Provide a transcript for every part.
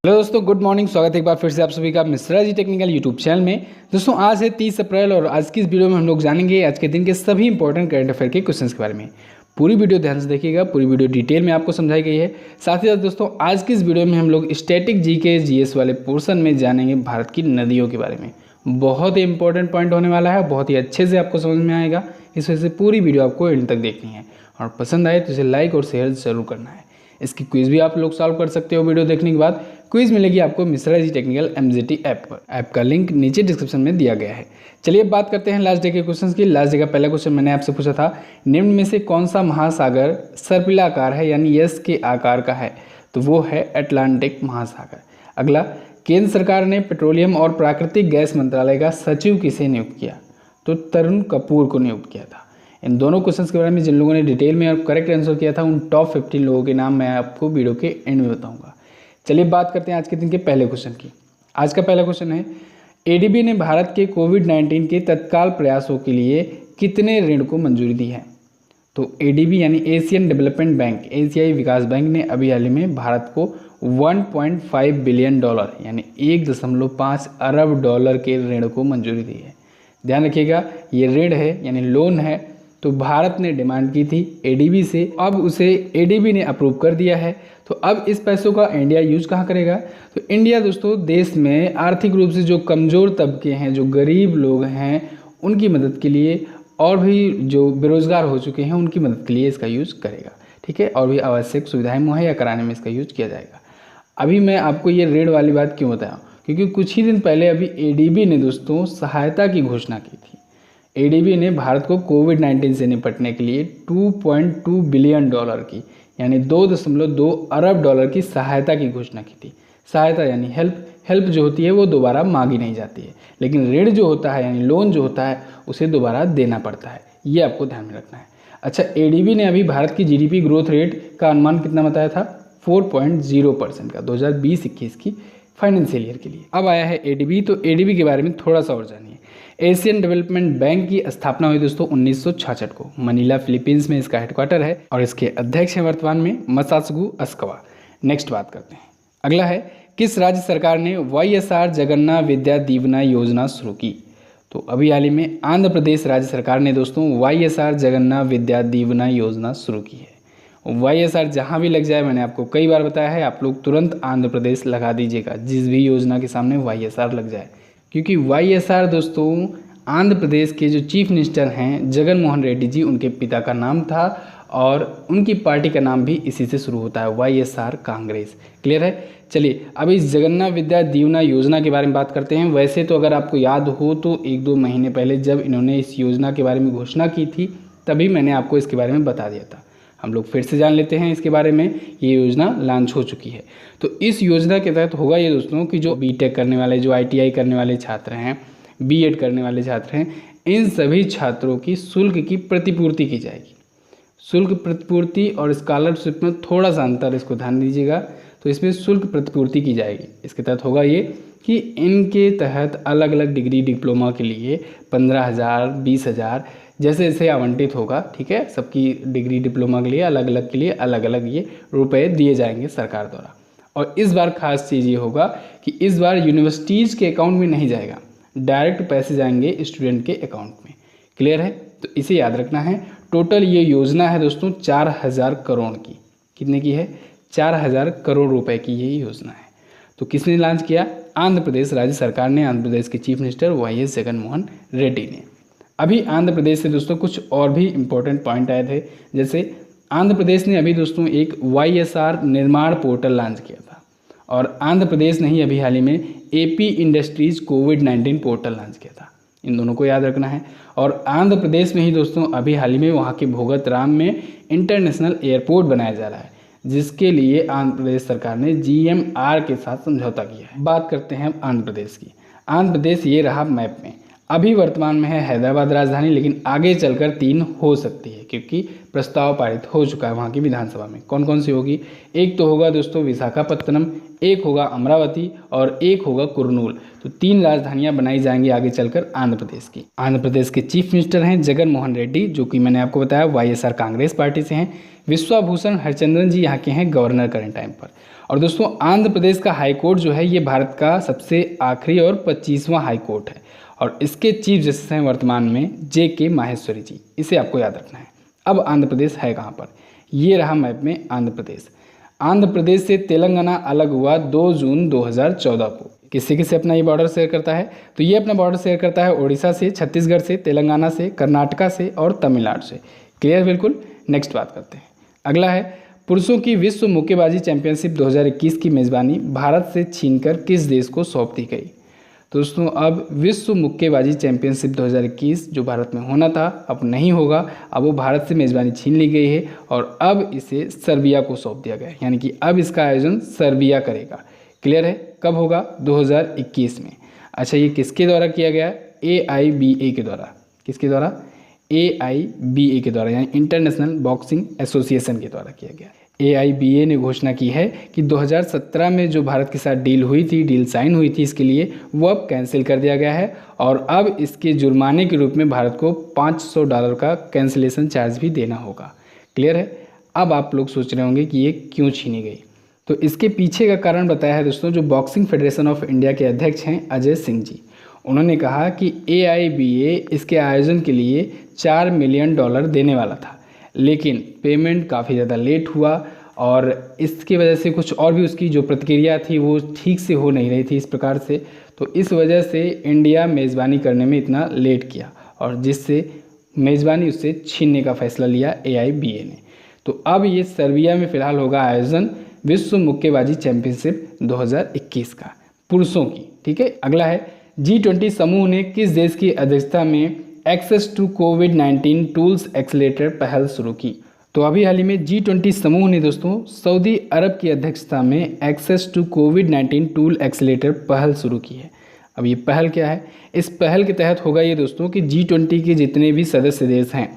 Hello दोस्तों, good morning. स्वागत है एक बार फिर से आप सभी का Mishra ji technical YouTube channel में। दोस्तों आज है 30 अप्रैल और आज की इस वीडियो में हम लोग जानेंगे आज के दिन के सभी इंपॉर्टेंट करंट अफेयर के क्वेश्चंस के बारे में। पूरी वीडियो ध्यान से देखिएगा, पूरी वीडियो डिटेल में आपको समझाई गई है। साथ ही साथ दोस्तों आज की इस वीडियो में हम लोग स्टैटिक जीके जीएस वाले पोर्शन में जानेंगे भारत की नदियों के बारे में। बहुत ही इंपॉर्टेंट पॉइंट होने वाला है, बहुत ही अच्छे से आपको समझ में आएगा। इस वजह से पूरी वीडियो आपको एंड तक देखनी है और पसंद आए तो इसे लाइक और शेयर जरूर करना है। इसकी क्विज भी आप लोग सॉल्व कर सकते हो वीडियो देखने के बाद। क्विज मिलेगी आपको Mishra ji technical MGT app पर। ऐप का लिंक नीचे डिस्क्रिप्शन में दिया गया है। चलिए अब बात करते हैं लास्ट डे के क्वेश्चंस की। लास्ट डे का पहला क्वेश्चन मैंने आपसे पूछा था, निम्न में से कौन सा महासागर सर्पिलाकार है यानी यस के आकार का है? तो वो है अटलांटिक महासागर। अगला, केंद्र सरकार ने पेट्रोलियम और प्राकृतिक गैस मंत्रालय का सचिव किसे नियुक्त किया? तो तरुण कपूर को नियुक्त किया था। इन दोनों क्वेश्चंस के बारे में जिन लोगों ने डिटेल में और करेक्ट आंसर किया था उन टॉप 15 लोगों के नाम मैं आपको वीडियो के एंड में बताऊंगा। चलिए बात करते हैं आज के दिन के पहले क्वेश्चन की। आज का पहला क्वेश्चन है, एडीबी ने भारत के कोविड-19 के तत्काल प्रयासों के लिए कितने ऋण को मंजूरी दी है? तो एडीबी यानी एशियन डेवलपमेंट बैंक, एशियाई विकास बैंक ने अभी हाल ही में भारत को 1.5 बिलियन डॉलर यानी 1.5 अरब डॉलर के ऋण को मंजूरी दी है। ध्यान रखिएगा, ये ऋण है यानी लोन है। तो भारत ने डिमांड की थी एडीबी से, अब उसे एडीबी ने अप्रूव कर दिया है। तो अब इस पैसों का इंडिया यूज कहाँ करेगा? तो इंडिया दोस्तों देश में आर्थिक रूप से जो कमज़ोर तबके हैं, जो गरीब लोग हैं, उनकी मदद के लिए और भी जो बेरोजगार हो चुके हैं उनकी मदद के लिए इसका यूज़ करेगा। ठीक है, और भी आवश्यक सुविधाएं मुहैया कराने में इसका यूज किया जाएगा। अभी मैं आपको ये ऋण वाली बात क्यों बताया? क्योंकि कुछ ही दिन पहले अभी एडीबी ने दोस्तों सहायता की घोषणा की थी। एडीबी ने भारत को कोविड-19 से निपटने के लिए 2.2 बिलियन डॉलर की यानी 2.2 अरब डॉलर की सहायता की घोषणा की थी। सहायता यानी हेल्प जो होती है वो दोबारा मांगी नहीं जाती है, लेकिन ऋण जो होता है यानी लोन जो होता है उसे दोबारा देना पड़ता है। ये आपको ध्यान में रखना है। अच्छा, एडीबी ने अभी भारत की जीडीपी ग्रोथ रेट का अनुमान कितना बताया था? 4.0% का 2020-21 की फाइनेंशियल ईयर के लिए। अब आया है एडीबी, तो एडीबी के बारे में थोड़ा सा और जानिए। एशियन डेवलपमेंट बैंक की स्थापना हुई दोस्तों 1966 को। मनीला फिलीपींस में इसका हेडक्वार्टर है और इसके अध्यक्ष हैं वर्तमान में मसात्सुगु अस्कावा। नेक्स्ट बात करते हैं। अगला है, किस राज्य सरकार ने वाईएसआर जगन्नाथ विद्या दीवना योजना शुरू की? तो अभी हाल ही में आंध्र प्रदेश राज्य सरकार ने दोस्तों वाईएसआर जगन्नाथ विद्या दीवना योजना शुरू की है। वाईएसआर जहाँ भी लग जाए, मैंने आपको कई बार बताया है, आप लोग तुरंत आंध्र प्रदेश लगा दीजिएगा जिस भी योजना के सामने वाईएसआर लग जाए, क्योंकि वाईएसआर दोस्तों आंध्र प्रदेश के जो चीफ मिनिस्टर हैं जगन मोहन रेड्डी जी, उनके पिता का नाम था और उनकी पार्टी का नाम भी इसी से शुरू होता है, वाईएसआर कांग्रेस। क्लियर है? चलिए अब इस जगन्नाथ विद्या दीवना योजना के बारे में बात करते हैं। वैसे तो अगर आपको याद हो तो 1-2 महीने पहले जब इन्होंने इस योजना के बारे में घोषणा की थी तभी मैंने आपको इसके बारे में बता दिया था। हम लोग फिर से जान लेते हैं इसके बारे में। ये योजना लॉन्च हो चुकी है। तो इस योजना के तहत होगा ये दोस्तों कि जो बीटेक करने वाले, जो आईटीआई करने वाले छात्र हैं, बीएड करने वाले छात्र हैं, इन सभी छात्रों की शुल्क की प्रतिपूर्ति की जाएगी। शुल्क प्रतिपूर्ति और स्कॉलरशिप में थोड़ा सा अंतर, इसको ध्यान दीजिएगा। तो इसमें शुल्क प्रतिपूर्ति की जाएगी। इसके तहत होगा ये कि इनके तहत अलग अलग डिग्री डिप्लोमा के लिए 15,000, 20,000 जैसे जैसे आवंटित होगा, ठीक है, सबकी डिग्री डिप्लोमा के लिए अलग अलग ये रुपए दिए जाएंगे सरकार द्वारा। और इस बार खास चीज़ ये होगा कि इस बार यूनिवर्सिटीज़ के अकाउंट में नहीं जाएगा, डायरेक्ट पैसे जाएंगे स्टूडेंट के अकाउंट में। क्लियर है? तो इसे याद रखना है। टोटल ये योजना है दोस्तों 4,000 करोड़ की। कितने की है? 4,000 करोड़ रुपए की ये योजना है। तो किसने लॉन्च किया? आंध्र प्रदेश राज्य सरकार ने, आंध्र प्रदेश के चीफ मिनिस्टर वाईएस जगन मोहन रेड्डी ने। अभी आंध्र प्रदेश से दोस्तों कुछ और भी इम्पोर्टेंट पॉइंट आए थे। जैसे आंध्र प्रदेश ने अभी दोस्तों एक वाईएसआर निर्माण पोर्टल लॉन्च किया था और आंध्र प्रदेश ने ही अभी हाल ही में एपी इंडस्ट्रीज कोविड-19 पोर्टल लॉन्च किया था। इन दोनों को याद रखना है। और आंध्र प्रदेश में ही दोस्तों अभी हाल ही में वहाँ के भोगतराम में इंटरनेशनल एयरपोर्ट बनाया जा रहा है, जिसके लिए आंध्र प्रदेश सरकार ने जीएमआर के साथ समझौता किया है। बात करते हैं आंध्र प्रदेश की। आंध्र प्रदेश ये रहा मैप में। अभी वर्तमान में है हैदराबाद राजधानी, लेकिन आगे चलकर 3 हो सकती है क्योंकि प्रस्ताव पारित हो चुका है वहाँ की विधानसभा में। कौन कौन सी होगी? एक तो होगा दोस्तों विशाखापत्तनम, एक होगा अमरावती और एक होगा कुर्नूल। तो 3 राजधानियाँ बनाई जाएंगी आगे चलकर आंध्र प्रदेश की। आंध्र प्रदेश के चीफ मिनिस्टर हैं जगन मोहन रेड्डी, जो कि मैंने आपको बताया वाईएसआर कांग्रेस पार्टी से हैं। विश्वाभूषण हरिचंद्रन जी यहाँ के हैं गवर्नर करंट टाइम पर। और दोस्तों आंध्र प्रदेश का हाई कोर्ट जो है ये भारत का सबसे आखिरी और 25वां हाई कोर्ट है और इसके चीफ जस्टिस हैं वर्तमान में JK माहेश्वरी जी। इसे आपको याद रखना है। अब आंध्र प्रदेश है कहाँ पर, ये रहा मैप में आंध्र प्रदेश। आंध्र प्रदेश से तेलंगाना अलग हुआ 2 जून 2014 को। किससे किससे अपना ये बॉर्डर शेयर करता है, तो ये अपना बॉर्डर शेयर करता है उड़ीसा से, छत्तीसगढ़ से, तेलंगाना से, कर्नाटका से और तमिलनाडु से। क्लियर, बिल्कुल। नेक्स्ट बात करते हैं। अगला है पुरुषों की विश्व मुक्केबाजी चैंपियनशिप 2021 की मेज़बानी भारत से छीनकर किस देश को सौंप दी गई। तो दोस्तों अब विश्व मुक्केबाजी चैंपियनशिप 2021 जो भारत में होना था अब नहीं होगा, अब वो भारत से मेज़बानी छीन ली गई है और अब इसे सर्बिया को सौंप दिया गया है, यानी कि अब इसका आयोजन सर्बिया करेगा। क्लियर है, कब होगा, 2021 में। अच्छा, ये किसके द्वारा किया गया, AIBA के द्वारा। किसके द्वारा, AIBA के द्वारा, यानी इंटरनेशनल बॉक्सिंग एसोसिएशन के द्वारा किया गया। AIBA ने घोषणा की है कि 2017 में जो भारत के साथ डील साइन हुई थी इसके लिए, वो अब कैंसिल कर दिया गया है और अब इसके जुर्माने के रूप में भारत को $500 का कैंसिलेशन चार्ज भी देना होगा। क्लियर है। अब आप लोग सोच रहे होंगे कि ये क्यों छीनी गई, तो इसके पीछे का कारण बताया है दोस्तों जो बॉक्सिंग फेडरेशन ऑफ इंडिया के अध्यक्ष हैं अजय सिंह जी। उन्होंने कहा कि AIBA इसके आयोजन के लिए $4 मिलियन देने वाला था, लेकिन पेमेंट काफ़ी ज़्यादा लेट हुआ और इसकी वजह से कुछ और भी उसकी जो प्रतिक्रिया थी वो ठीक से हो नहीं रही थी इस प्रकार से, तो इस वजह से इंडिया मेज़बानी करने में इतना लेट किया और जिससे मेज़बानी उससे छीनने का फैसला लिया AIBA ने। तो अब ये सर्बिया में फ़िलहाल होगा आयोजन विश्व मुक्केबाजी चैंपियनशिप 2021 का पुरुषों की। ठीक है। अगला है G20 समूह ने किस देश की अध्यक्षता में एक्सेस टू कोविड-19 टूल्स एक्सेलेरेटर पहल शुरू की। तो अभी हाल ही में G20 समूह ने दोस्तों सऊदी अरब की अध्यक्षता में एक्सेस टू कोविड-19 टूल एक्सेलेरेटर पहल शुरू की है। अब ये पहल क्या है, इस पहल के तहत होगा ये दोस्तों कि G20 के जितने भी सदस्य देश हैं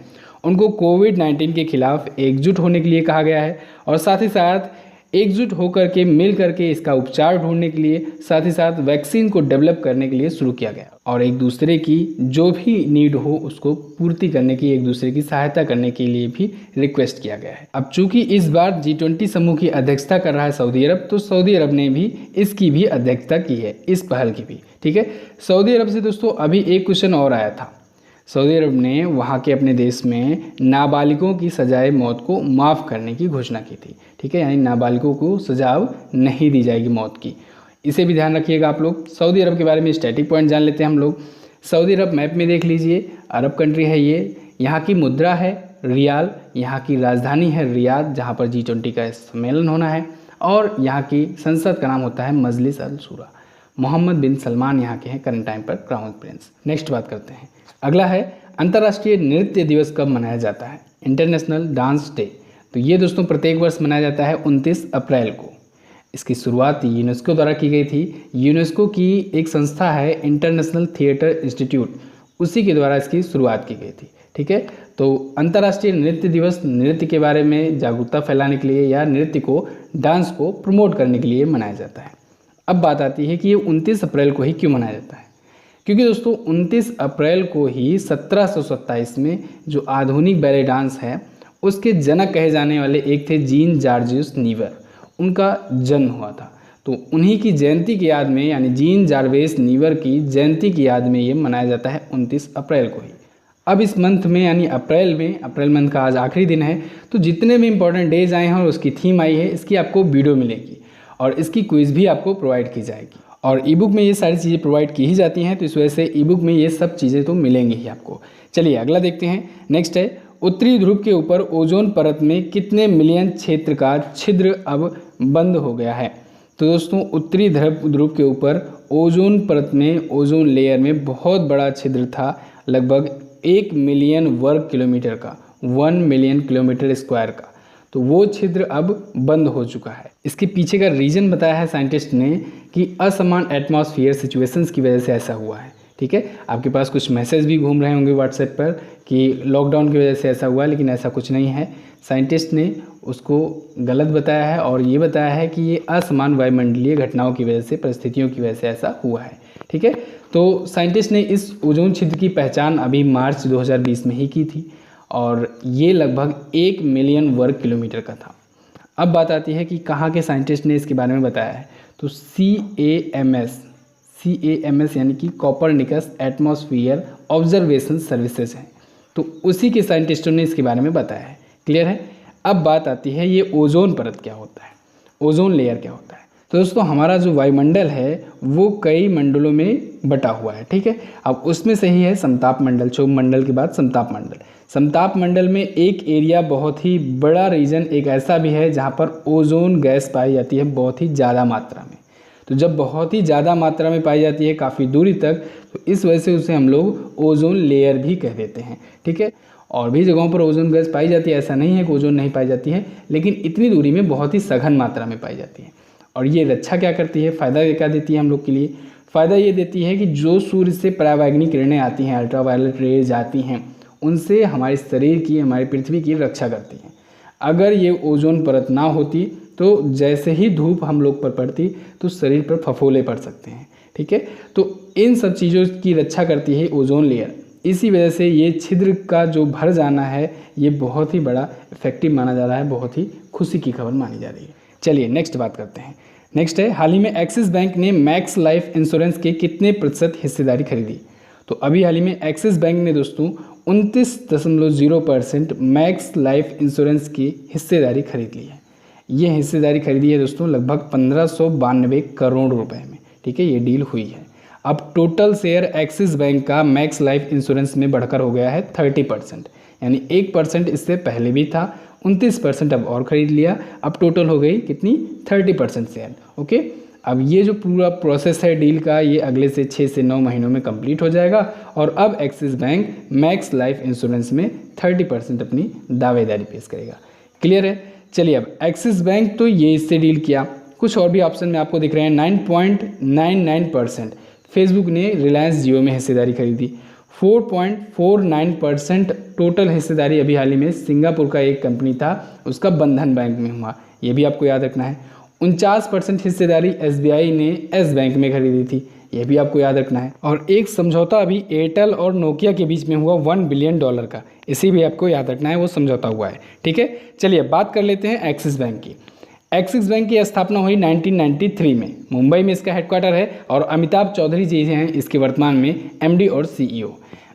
उनको कोविड-19 के खिलाफ एकजुट होने के लिए कहा गया है और साथ ही साथ एकजुट होकर के मिल करके इसका उपचार ढूंढने के लिए, साथ ही साथ वैक्सीन को डेवलप करने के लिए शुरू किया गया और एक दूसरे की जो भी नीड हो उसको पूर्ति करने की, एक दूसरे की सहायता करने के लिए भी रिक्वेस्ट किया गया है। अब चूंकि इस बार G20 समूह की अध्यक्षता कर रहा है सऊदी अरब, तो सऊदी अरब ने भी इसकी भी अध्यक्षता की है, इस पहल की भी। ठीक है। सऊदी अरब से दोस्तों अभी एक क्वेश्चन और आया था। सऊदी अरब ने वहाँ के अपने देश में नाबालिगों की सजाए मौत को माफ़ करने की घोषणा की थी। ठीक है, यानी नाबालिगों को सजा नहीं दी जाएगी मौत की। इसे भी ध्यान रखिएगा आप लोग। सऊदी अरब के बारे में स्टैटिक पॉइंट जान लेते हैं हम लोग। सऊदी अरब मैप में देख लीजिए, अरब कंट्री है ये। यहाँ की मुद्रा है रियाल, यहाँ की राजधानी है रियाद जहाँ पर G20 का सम्मेलन होना है और यहाँ की संसद का नाम होता है मजलिस अल शूरा। मोहम्मद बिन सलमान यहाँ के हैं करंट टाइम पर क्राउन प्रिंस। नेक्स्ट बात करते हैं। अगला है अंतर्राष्ट्रीय नृत्य दिवस कब मनाया जाता है, इंटरनेशनल डांस डे। तो ये दोस्तों प्रत्येक वर्ष मनाया जाता है 29 अप्रैल को। इसकी शुरुआत यूनेस्को द्वारा की गई थी। यूनेस्को की एक संस्था है इंटरनेशनल थिएटर इंस्टीट्यूट, उसी के द्वारा इसकी शुरुआत की गई थी। ठीक है। तो अंतर्राष्ट्रीय नृत्य दिवस नृत्य के बारे में जागरूकता फैलाने के लिए या नृत्य को, डांस को प्रमोट करने के लिए मनाया जाता है। अब बात आती है कि ये 29 अप्रैल को ही क्यों मनाया जाता है, क्योंकि दोस्तों 29 अप्रैल को ही 1727 में जो आधुनिक बैले डांस है उसके जनक कहे जाने वाले एक थे जीन जार्जियस नीवर, उनका जन्म हुआ था। तो उन्हीं की जयंती की याद में, यानी जीन जार्वेस नीवर की जयंती की याद में ये मनाया जाता है 29 अप्रैल को ही। अब इस मंथ में यानी अप्रैल मंथ का आज आखिरी दिन है, तो जितने भी इंपॉर्टेंट डेज आए हैं और उसकी थीम आई है, इसकी आपको वीडियो मिलेगी और इसकी क्विज़ भी आपको प्रोवाइड की जाएगी। और ई बुक में ये सारी चीज़ें प्रोवाइड की ही जाती हैं, तो इस वजह से ई बुक में ये सब चीज़ें तो मिलेंगी ही आपको। चलिए अगला देखते हैं। नेक्स्ट है उत्तरी ध्रुव के ऊपर ओजोन परत में कितने मिलियन क्षेत्र का छिद्र अब बंद हो गया है। तो दोस्तों उत्तरी ध्रुव के ऊपर ओजोन परत में, ओजोन लेयर में बहुत बड़ा छिद्र था, लगभग 1 मिलियन वर्ग किलोमीटर का, 1 मिलियन किलोमीटर स्क्वायर का। तो वो छिद्र अब बंद हो चुका है। इसके पीछे का रीज़न बताया है साइंटिस्ट ने कि असमान एटमॉस्फेयर सिचुएशंस की वजह से ऐसा हुआ है। ठीक है। आपके पास कुछ मैसेज भी घूम रहे होंगे व्हाट्सएप पर कि लॉकडाउन की वजह से ऐसा हुआ, लेकिन ऐसा कुछ नहीं है। साइंटिस्ट ने उसको गलत बताया है और ये बताया है कि ये असमान वायुमंडलीय घटनाओं की वजह से, परिस्थितियों की वजह से ऐसा हुआ है। ठीक है। तो साइंटिस्ट ने इस ओजोन छिद्र की पहचान अभी मार्च 2020 में ही की थी और ये लगभग 1 मिलियन वर्ग किलोमीटर का था। अब बात आती है कि कहाँ के साइंटिस्ट ने इसके बारे में बताया है। तो CAMS यानी कि कोपरनिकस एटमॉस्फेयर ऑब्जर्वेशन सर्विसेज है, तो उसी के साइंटिस्टों ने इसके बारे में बताया है। क्लियर है। अब बात आती है ये ओजोन परत क्या होता है, ओजोन लेयर क्या होता है। तो दोस्तों हमारा जो वायुमंडल है वो कई मंडलों में बटा हुआ है, ठीक है। अब उसमें से ही है समताप मंडल, क्षोभ मंडल के बाद समताप मंडल। समताप मंडल में एक एरिया, बहुत ही बड़ा रीजन एक ऐसा भी है जहाँ पर ओजोन गैस पाई जाती है बहुत ही ज़्यादा मात्रा में। तो जब बहुत ही ज़्यादा मात्रा में पाई जाती है काफ़ी दूरी तक, तो इस वजह से उसे हम लोग ओजोन लेयर भी कह देते हैं, ठीक है। और भी जगहों पर ओजोन गैस पाई जाती है, ऐसा नहीं है कि ओजोन नहीं पाई जाती है, लेकिन इतनी दूरी में बहुत ही सघन मात्रा में पाई जाती है। और ये रक्षा क्या करती है, फ़ायदा क्या देती है हम लोग के लिए? फ़ायदा ये देती है कि जो सूर्य से परावैंगनी किरणें आती हैं, अल्ट्रावायलेट रेज आती हैं, उनसे हमारे शरीर की, हमारी पृथ्वी की रक्षा करती हैं। अगर ये ओजोन परत ना होती तो जैसे ही धूप हम लोग पर पड़ती तो शरीर पर फफोले पड़ सकते हैं, ठीक है। तो इन सब चीज़ों की रक्षा करती है ओजोन लेयर। इसी वजह से ये छिद्र का जो भर जाना है ये बहुत ही बड़ा इफेक्टिव माना जा रहा है, बहुत ही खुशी की खबर मानी जा रही है। चलिए नेक्स्ट बात करते हैं। नेक्स्ट है, हाल ही में एक्सिस बैंक ने मैक्स लाइफ इंश्योरेंस के कितने प्रतिशत हिस्सेदारी खरीदी? तो अभी हाल ही में एक्सिस बैंक ने दोस्तों 29.0% मैक्स लाइफ इंश्योरेंस की हिस्सेदारी खरीद ली है। ये हिस्सेदारी खरीदी है दोस्तों लगभग 1592 करोड़ रुपए में, ठीक है। ये डील हुई है। अब टोटल शेयर एक्सिस बैंक का मैक्स लाइफ इंश्योरेंस में बढ़कर हो गया है 30%, यानी 1% इससे पहले भी था, 29% अब और ख़रीद लिया। अब टोटल हो गई कितनी? 30% शेयर, ओके। अब ये जो पूरा प्रोसेस है डील का, ये अगले से 6 से 9 महीनों में कंप्लीट हो जाएगा और अब axis bank max life insurance में 30% अपनी दावेदारी पेश करेगा। क्लियर है। चलिए अब एक्सिस बैंक तो ये इससे डील किया, कुछ और भी ऑप्शन में आपको दिख रहे हैं। 9.99% फेसबुक ने रिलायंस जियो में हिस्सेदारी खरीदी। 4.49% टोटल हिस्सेदारी अभी हाल ही में सिंगापुर का एक कंपनी था उसका बंधन बैंक में हुआ, ये भी आपको याद रखना है। 49% हिस्सेदारी SBI ने एस बैंक में खरीदी थी, ये भी आपको याद रखना है। और एक समझौता अभी एयरटेल और नोकिया के बीच में हुआ $1 बिलियन का, इसी भी आपको याद रखना है, वो समझौता हुआ है, ठीक है। चलिए बात कर लेते हैं एक्सिस बैंक की। एक्सिस बैंक की स्थापना हुई 1993 में, मुंबई में इसका हेडक्वार्टर है और अमिताभ चौधरी जी हैं इसके वर्तमान में MD और CEO।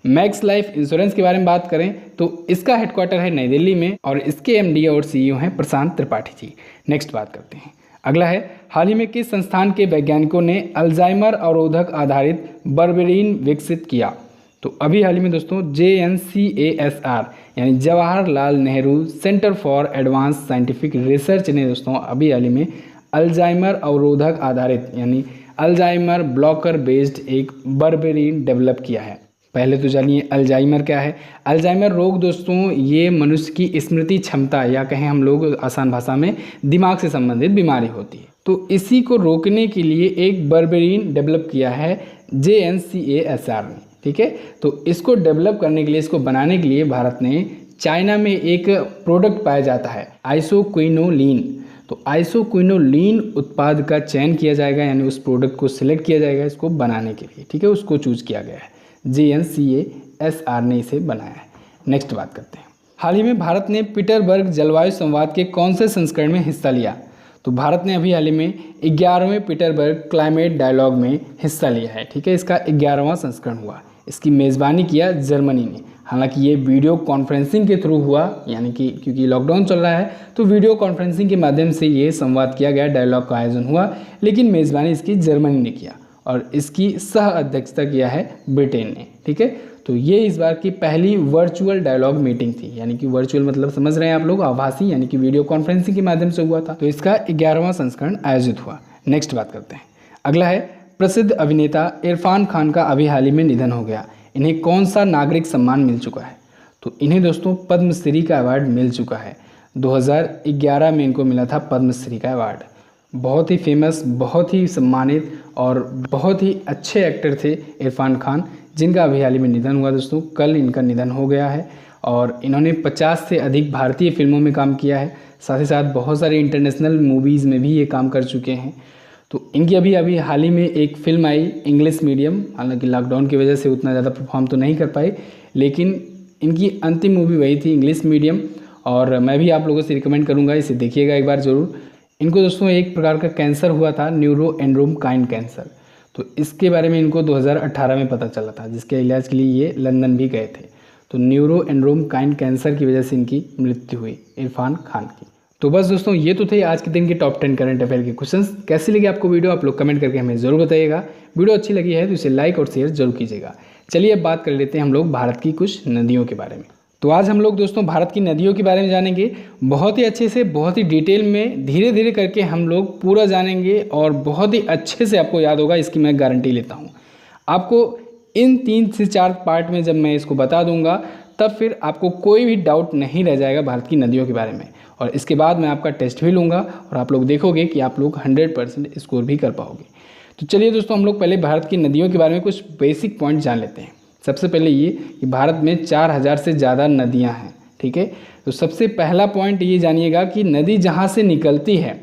मैक्स लाइफ इंश्योरेंस के बारे में बात करें तो इसका हेडक्वार्टर है नई दिल्ली में और इसके MD और CEO हैं प्रशांत त्रिपाठी जी। नेक्स्ट बात करते हैं। अगला है, हाल ही में किस संस्थान के वैज्ञानिकों ने अल्जाइमर अवरोधक आधारित बर्बेरिन विकसित किया? तो अभी हाल ही में दोस्तों JNCASR यानी Jawaharlal Nehru centre for advance scientific research ने दोस्तों अभी हाल ही में अल्जाइमर अवरोधक आधारित यानी अल्जाइमर ब्लॉकर बेस्ड एक बर्बेरिन डेवलप किया है। पहले तो जानिए अल्जाइमर क्या है। अल्जाइमर रोग दोस्तों ये मनुष्य की स्मृति क्षमता या कहें हम लोग आसान भाषा में दिमाग से संबंधित बीमारी होती है, तो इसी को रोकने के लिए एक बर्बेरिन डेवलप किया है JNCASR ने, ठीक है। तो इसको डेवलप करने के लिए, इसको बनाने के लिए भारत ने चाइना में एक प्रोडक्ट पाया जाता है आइसोक्विनोलिन। तो आइसोक्विनोलिन उत्पाद का चयन किया जाएगा, यानी उस प्रोडक्ट को सिलेक्ट किया जाएगा इसको बनाने के लिए, ठीक है। उसको चूज किया गया है, JNCASR ने इसे बनाया है। नेक्स्ट बात करते हैं। हाल ही में भारत ने पीटरबर्ग जलवायु संवाद के कौन से संस्करण में हिस्सा लिया? तो भारत ने अभी हाल ही में 11वें पीटरबर्ग क्लाइमेट डायलॉग में हिस्सा लिया है, ठीक है। इसका 11वां संस्करण हुआ, इसकी मेज़बानी किया जर्मनी ने। हालांकि ये वीडियो कॉन्फ्रेंसिंग के थ्रू हुआ, यानी कि क्योंकि लॉकडाउन चल रहा है तो वीडियो कॉन्फ्रेंसिंग के माध्यम से ये संवाद किया गया, डायलॉग का आयोजन हुआ, लेकिन मेज़बानी इसकी जर्मनी ने किया और इसकी सह अध्यक्षता किया है ब्रिटेन ने, ठीक है। तो ये इस बार की पहली वर्चुअल डायलॉग मीटिंग थी, यानी कि वर्चुअल मतलब समझ रहे हैं आप लोग, आभासी, यानी कि वीडियो कॉन्फ्रेंसिंग के माध्यम से हुआ था। तो इसका 11वां संस्करण आयोजित हुआ। नेक्स्ट बात करते हैं। अगला है, प्रसिद्ध अभिनेता इरफान खान का अभी हाल ही में निधन हो गया। इन्हें कौन सा नागरिक सम्मान मिल चुका है? तो इन्हें दोस्तों पद्मश्री का अवार्ड मिल चुका है। 2011 में इनको मिला था पद्मश्री का अवार्ड। बहुत ही फेमस, बहुत ही सम्मानित और बहुत ही अच्छे एक्टर थे इरफान खान, जिनका अभी हाल ही में निधन हुआ दोस्तों। कल इनका निधन हो गया है और इन्होंने 50 से अधिक भारतीय फिल्मों में काम किया है, साथ ही साथ बहुत सारी इंटरनेशनल मूवीज़ में भी ये काम कर चुके हैं। तो इनकी अभी हाल ही में एक फ़िल्म आई इंग्लिश मीडियम, हालांकि लॉकडाउन की वजह से उतना ज़्यादा परफॉर्म तो नहीं कर पाई, लेकिन इनकी अंतिम मूवी वही थी इंग्लिश मीडियम। और मैं भी आप लोगों से रिकमेंड करूँगा, इसे देखिएगा एक बार ज़रूर। इनको दोस्तों एक प्रकार का कैंसर हुआ था, न्यूरोएंड्रोमकाइन कैंसर। तो इसके बारे में इनको 2018 में पता चला था, जिसके इलाज के लिए ये लंदन भी गए थे। तो न्यूरोएंड्रोमकाइन कैंसर की वजह से इनकी मृत्यु हुई, इरफान खान की। तो बस दोस्तों ये तो थे आज के दिन के टॉप 10 करंट अफेयर के क्वेश्चंस। कैसी लगी आपको वीडियो, आप लोग कमेंट करके हमें ज़रूर बताइएगा। वीडियो अच्छी लगी है तो इसे लाइक और शेयर जरूर कीजिएगा। चलिए अब बात कर लेते हैं हम लोग भारत की कुछ नदियों के बारे में। तो आज हम लोग दोस्तों भारत की नदियों के बारे में जानेंगे, बहुत ही अच्छे से, बहुत ही डिटेल में, धीरे धीरे करके हम लोग पूरा जानेंगे और बहुत ही अच्छे से आपको याद होगा, इसकी मैं गारंटी लेता हूँ। आपको इन 3 से 4 पार्ट में जब मैं इसको बता दूंगा तब फिर आपको कोई भी डाउट नहीं रह जाएगा भारत की नदियों के बारे में। और इसके बाद मैं आपका टेस्ट भी लूँगा और आप लोग देखोगे कि आप लोग 100% स्कोर भी कर पाओगे। तो चलिए दोस्तों हम लोग पहले भारत की नदियों के बारे में कुछ बेसिक पॉइंट जान लेते हैं। सबसे पहले ये कि भारत में 4000 से ज़्यादा नदियाँ हैं, ठीक है। तो सबसे पहला पॉइंट ये जानिएगा कि नदी जहाँ से निकलती है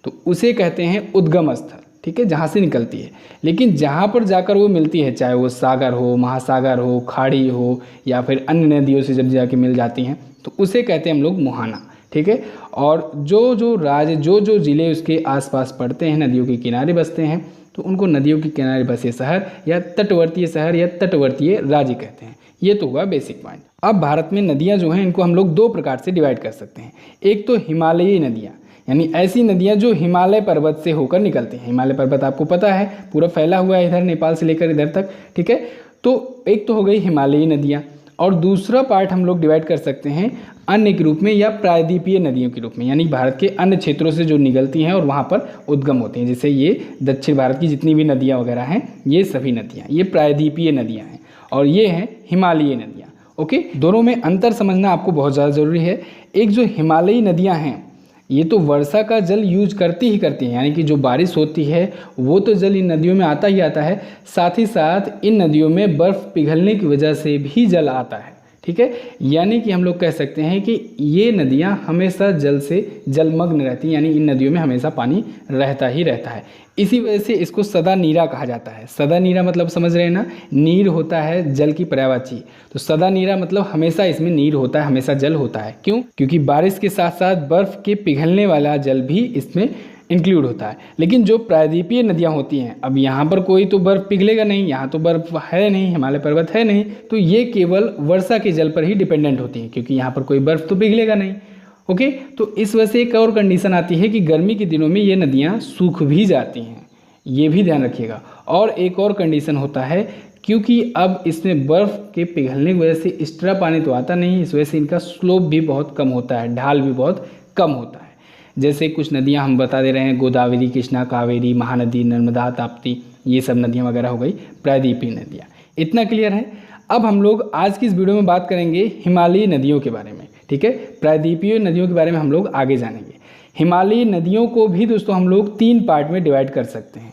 तो उसे कहते हैं उद्गम स्थल, ठीक है, जहाँ से निकलती है। लेकिन जहाँ पर जाकर वो मिलती है, चाहे वो सागर हो, महासागर हो, खाड़ी हो या फिर अन्य नदियों से जब जाके मिल जाती हैं तो उसे कहते हैं हम लोग मुहाना, ठीक है। और जो राज्य, जो ज़िले उसके आसपास पड़ते हैं, नदियों के किनारे बसते हैं, तो उनको नदियों के किनारे बसे शहर या तटवर्तीय शहर या तटवर्तीय राज्य कहते हैं। ये तो हुआ बेसिक पॉइंट। अब भारत में नदियाँ जो हैं इनको हम लोग 2 प्रकार से डिवाइड कर सकते हैं। एक तो हिमालयी नदियाँ, यानी ऐसी नदियाँ जो हिमालय पर्वत से होकर निकलती हैं। हिमालय पर्वत आपको पता है पूरा फैला हुआ है इधर नेपाल से लेकर इधर तक, ठीक है। तो एक तो हो गई हिमालयी नदियाँ, और दूसरा पार्ट हम लोग डिवाइड कर सकते हैं अन्य के रूप में या प्रायद्वीपीय नदियों के रूप में, यानी भारत के अन्य क्षेत्रों से जो निकलती हैं और वहाँ पर उद्गम होती हैं। जैसे ये दक्षिण भारत की जितनी भी नदियाँ वगैरह हैं, ये सभी नदियाँ ये प्रायद्वीपीय नदियाँ हैं, और ये हैं हिमालयी नदियाँ। ओके, दोनों में अंतर समझना आपको बहुत ज़्यादा ज़रूरी है। एक जो हिमालयी नदियाँ हैं ये तो वर्षा का जल यूज करती हैं, यानी कि जो बारिश होती है वो तो जल इन नदियों में आता ही आता है, साथ ही साथ इन नदियों में बर्फ़ पिघलने की वजह से भी जल आता है, ठीक है। यानी कि हम लोग कह सकते हैं कि ये नदियाँ हमेशा जल से जलमग्न रहती हैं, यानी इन नदियों में हमेशा पानी रहता ही रहता है। इसी वजह से इसको सदा नीरा कहा जाता है। सदा नीरा मतलब समझ रहे हैं ना, नीर होता है जल की पर्यायवाची, तो सदा नीरा मतलब हमेशा इसमें नीर होता है, हमेशा जल होता है। क्यों? क्योंकि बारिश के साथ साथ बर्फ़ के पिघलने वाला जल भी इसमें इंक्लूड होता है। लेकिन जो प्रायद्वीपीय नदियाँ होती हैं, अब यहाँ पर कोई तो बर्फ़ पिघलेगा नहीं, यहाँ तो बर्फ़ है नहीं, हिमालय पर्वत है नहीं, तो ये केवल वर्षा के जल पर ही डिपेंडेंट होती हैं, क्योंकि यहाँ पर कोई बर्फ़ तो पिघलेगा नहीं। ओके, तो इस वजह से एक और कंडीशन आती है कि गर्मी के दिनों में ये नदियाँ सूख भी जाती हैं, ये भी ध्यान रखिएगा। और एक और कंडीशन होता है, क्योंकि अब इसमें बर्फ़ के पिघलने की वजह से एक्स्ट्रा पानी तो आता नहीं, इस वजह से इनका स्लोप भी बहुत कम होता है, ढाल भी बहुत कम होता है। जैसे कुछ नदियाँ हम बता दे रहे हैं, गोदावरी, कृष्णा, कावेरी, महानदी, नर्मदा, ताप्ती, ये सब नदियाँ वगैरह हो गई प्रायद्वीपीय नदियाँ। इतना क्लियर है। अब हम लोग आज की इस वीडियो में बात करेंगे हिमालयी नदियों के बारे में, ठीक है। प्रायद्वीपीय नदियों के बारे में हम लोग आगे जानेंगे। हिमालयी नदियों को भी दोस्तों हम लोग 3 पार्ट में डिवाइड कर सकते हैं।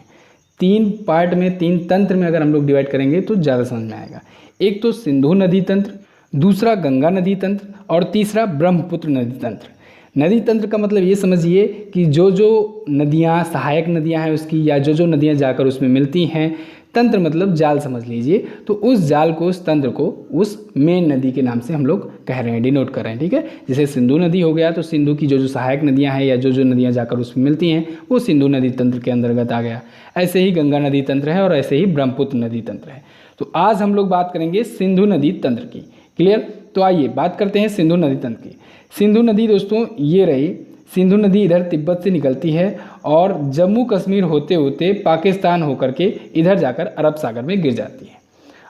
3 पार्ट में, 3 तंत्र में अगर हम लोग डिवाइड करेंगे तो ज़्यादा समझ में आएगा। एक तो सिंधु नदी तंत्र, दूसरा गंगा नदी तंत्र, और तीसरा ब्रह्मपुत्र नदी तंत्र। नदी तंत्र का मतलब ये समझिए कि जो नदियाँ सहायक नदियाँ हैं उसकी, या जो नदियाँ जाकर उसमें मिलती हैं, तंत्र मतलब जाल समझ लीजिए, तो उस जाल को, उस तंत्र को उस मेन नदी के नाम से हम लोग कह रहे हैं, डिनोट कर रहे हैं, ठीक है। जैसे सिंधु नदी हो गया तो सिंधु की जो सहायक नदियां हैं या जो नदियां जाकर उसमें मिलती हैं वो सिंधु नदी तंत्र के अंतर्गत आ गया। ऐसे ही गंगा नदी तंत्र है और ऐसे ही ब्रह्मपुत्र नदी तंत्र है। तो आज हम लोग बात करेंगे सिंधु नदी तंत्र की। क्लियर? तो आइए बात करते हैं सिंधु नदी तंत्र की। सिंधु नदी दोस्तों ये रही, सिंधु नदी इधर तिब्बत से निकलती है और जम्मू कश्मीर होते होते पाकिस्तान होकर के इधर जाकर अरब सागर में गिर जाती है।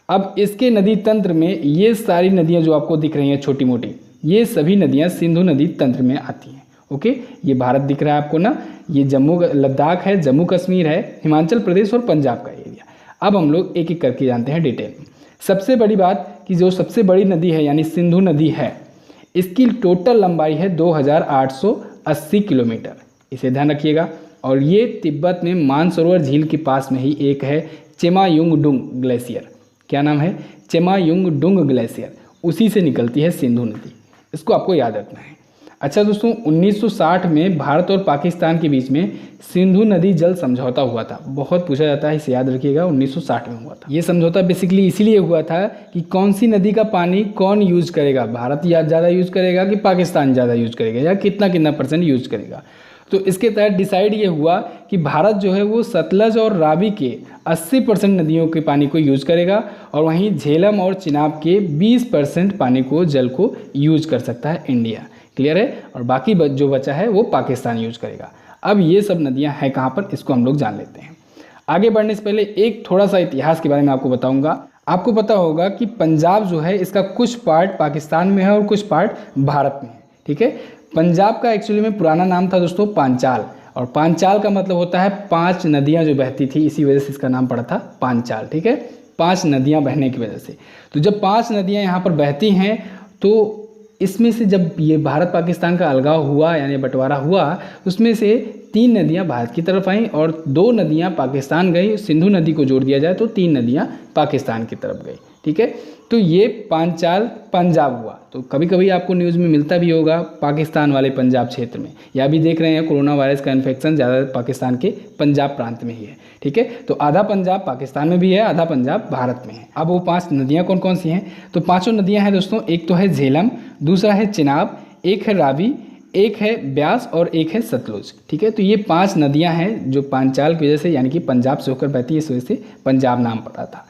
अब इसके नदी तंत्र में ये सारी नदियाँ जो आपको दिख रही हैं छोटी मोटी, ये सभी नदियाँ सिंधु नदी तंत्र में आती हैं। ओके, ये भारत दिख रहा है आपको ना, ये जम्मू लद्दाख है, जम्मू कश्मीर है, हिमाचल प्रदेश और पंजाब का एरिया। अब हम लोग एक एक करके जानते हैं डिटेल में। सबसे बड़ी बात कि जो सबसे बड़ी नदी है यानी सिंधु नदी है, इसकी टोटल लंबाई है 2880 किलोमीटर, इसे ध्यान रखिएगा। और ये तिब्बत में मानसरोवर झील के पास में ही एक है चेमायुंगडुंग ग्लेशियर। क्या नाम है? चेमायुंगडुंग ग्लेशियर, उसी से निकलती है सिंधु नदी। इसको आपको याद रखना है। अच्छा दोस्तों, 1960 में भारत और पाकिस्तान के बीच में सिंधु नदी जल समझौता हुआ था। बहुत पूछा जाता है, इसे याद रखिएगा, 1960 में हुआ था। ये समझौता बेसिकली इसीलिए हुआ था कि कौन सी नदी का पानी कौन यूज करेगा, भारत या ज़्यादा यूज करेगा कि पाकिस्तान ज़्यादा यूज करेगा, या कितना कितना % यूज करेगा। तो इसके तहत डिसाइड ये हुआ कि भारत जो है वो सतलज और रावी के 80% नदियों के पानी को यूज करेगा, और वहीं झेलम और चिनाब के 20% पानी को, जल को यूज कर सकता है इंडिया। क्लियर है? और बाकी जो बचा है वो पाकिस्तान यूज करेगा। अब ये सब नदियां हैं कहाँ पर, इसको हम लोग जान लेते हैं। आगे बढ़ने से पहले एक थोड़ा सा इतिहास के बारे में आपको बताऊंगा। आपको पता होगा कि पंजाब जो है इसका कुछ पार्ट पाकिस्तान में है और कुछ पार्ट भारत में है। ठीक है, पंजाब का एक्चुअली में पुराना नाम था दोस्तों पांचाल, और पांचाल का मतलब होता है 5 नदियां जो बहती थी, इसी वजह से इसका नाम पड़ा था पांचाल। ठीक है, 5 नदियां बहने की वजह से। तो जब 5 नदियां यहाँ पर बहती हैं तो इसमें से जब ये भारत पाकिस्तान का अलगाव हुआ यानी बंटवारा हुआ, उसमें से 3 नदियां भारत की तरफ आईं और 2 नदियां पाकिस्तान गई। सिंधु नदी को जोड़ दिया जाए तो 3 नदियां पाकिस्तान की तरफ गई। ठीक है, तो ये पांचाल पंजाब हुआ। तो कभी कभी आपको न्यूज़ में मिलता भी होगा पाकिस्तान वाले पंजाब क्षेत्र में, या भी देख रहे हैं कोरोना वायरस का इन्फेक्शन ज़्यादा पाकिस्तान के पंजाब प्रांत में ही है। ठीक है, तो आधा पंजाब पाकिस्तान में भी है, आधा पंजाब भारत में है। अब वो 5 नदियाँ कौन कौन सी हैं? तो 5 नदियाँ हैं दोस्तों। एक तो है झेलम, दूसरा है चिनाब, एक है रावी, एक है ब्यास और एक है सतलुज। ठीक है, तो ये 5 नदियाँ हैं जो पांचाल की वजह से यानी कि पंजाब से होकर बहती है, इस वजह से पंजाब नाम पड़ा था।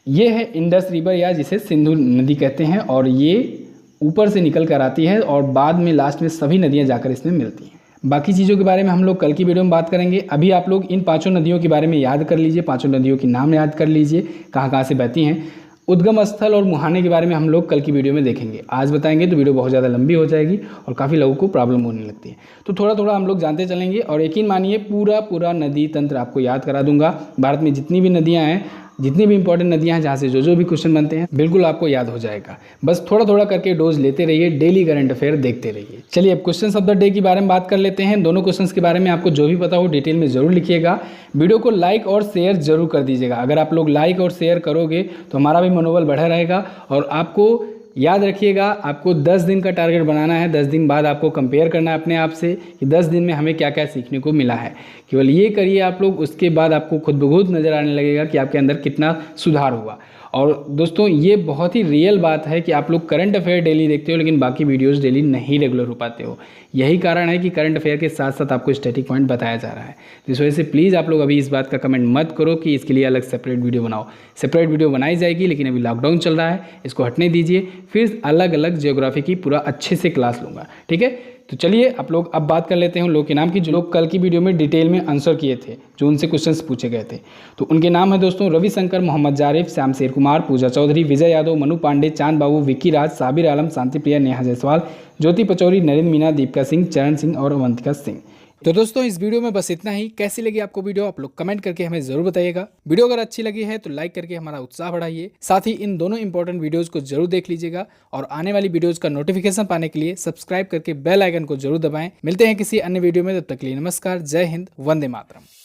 ये है इंडस रिवर या जिसे सिंधु नदी कहते हैं, और ये ऊपर से निकल कर आती है और बाद में लास्ट में सभी नदियां जाकर इसमें मिलती हैं। बाकी चीज़ों के बारे में हम लोग कल की वीडियो में बात करेंगे। अभी आप लोग इन 5 नदियों के बारे में याद कर लीजिए, 5 नदियों के नाम याद कर लीजिए, कहाँ कहाँ से बहती हैं। उद्गम स्थल और मुहाने के बारे में हम लोग कल की वीडियो में देखेंगे। आज बताएंगे तो वीडियो बहुत ज़्यादा लंबी हो जाएगी और काफ़ी लोगों को प्रॉब्लम होने लगती है। तो थोड़ा थोड़ा हम लोग जानते चलेंगे, और यकीन मानिए पूरा नदी तंत्र आपको याद करा दूंगा। भारत में जितनी भी नदियाँ हैं, जितनी भी इंपॉर्टेंट नदियां हैं, जहाँ से जो भी क्वेश्चन बनते हैं, बिल्कुल आपको याद हो जाएगा। बस थोड़ा थोड़ा करके डोज लेते रहिए, डेली करंट अफेयर देखते रहिए। चलिए अब क्वेश्चन ऑफ द डे के बारे में बात कर लेते हैं। दोनों क्वेश्चंस के बारे में आपको जो भी पता हो डिटेल में जरूर लिखिएगा। वीडियो को लाइक और शेयर जरूर कर दीजिएगा। अगर आप लोग लाइक और शेयर करोगे तो हमारा भी मनोबल बढ़ा रहेगा। और आपको याद रखिएगा, आपको 10 दिन का टारगेट बनाना है। 10 दिन बाद आपको कंपेयर करना है अपने आप से कि 10 दिन में हमें क्या क्या सीखने को मिला है। केवल ये करिए आप लोग, उसके बाद आपको खुद ब खुद नज़र आने लगेगा कि आपके अंदर कितना सुधार हुआ। और दोस्तों ये बहुत ही रियल बात है कि आप लोग करंट अफेयर डेली देखते हो लेकिन बाकी वीडियोस डेली नहीं रेगुलर हो पाते हो। यही कारण है कि करंट अफेयर के साथ साथ आपको स्टैटिक पॉइंट बताया जा रहा है। तो इस वजह से प्लीज़ आप लोग अभी इस बात का कमेंट मत करो कि इसके लिए अलग सेपरेट वीडियो बनाओ। सेपरेट वीडियो बनाई जाएगी, लेकिन अभी लॉकडाउन चल रहा है, इसको हटने दीजिए, फिर अलग अलग ज्योग्राफी की पूरा अच्छे से क्लास लूँगा। ठीक है, तो चलिए आप लोग अब बात कर लेते हैं उन लोग के नाम की जो लोग कल की वीडियो में डिटेल में आंसर किए थे, जो उनसे क्वेश्चंस पूछे गए थे। तो उनके नाम है दोस्तों रविशंकर, मोहम्मद जारिफ, श्याम शेर कुमार, पूजा चौधरी, विजय यादव, मनु पांडे, चांद बाबू, विक्की राज, साबिर आलम, शांति प्रिया, नेहा जायसवाल, ज्योति पचौरी, नरेंद्र मीना, दीपिका सिंह, चरण सिंह और अवंतिका सिंह। तो दोस्तों इस वीडियो में बस इतना ही। कैसी लगी आपको वीडियो आप लोग कमेंट करके हमें जरूर बताइएगा। वीडियो अगर अच्छी लगी है तो लाइक करके हमारा उत्साह बढ़ाइए। साथ ही इन दोनों इंपॉर्टेंट वीडियोस को जरूर देख लीजिएगा और आने वाली वीडियोस का नोटिफिकेशन पाने के लिए सब्सक्राइब करके बेल आइकन को जरूर दबाएं। मिलते हैं किसी अन्य वीडियो में, तब तक के लिए नमस्कार, जय हिंद, वंदे मातरम।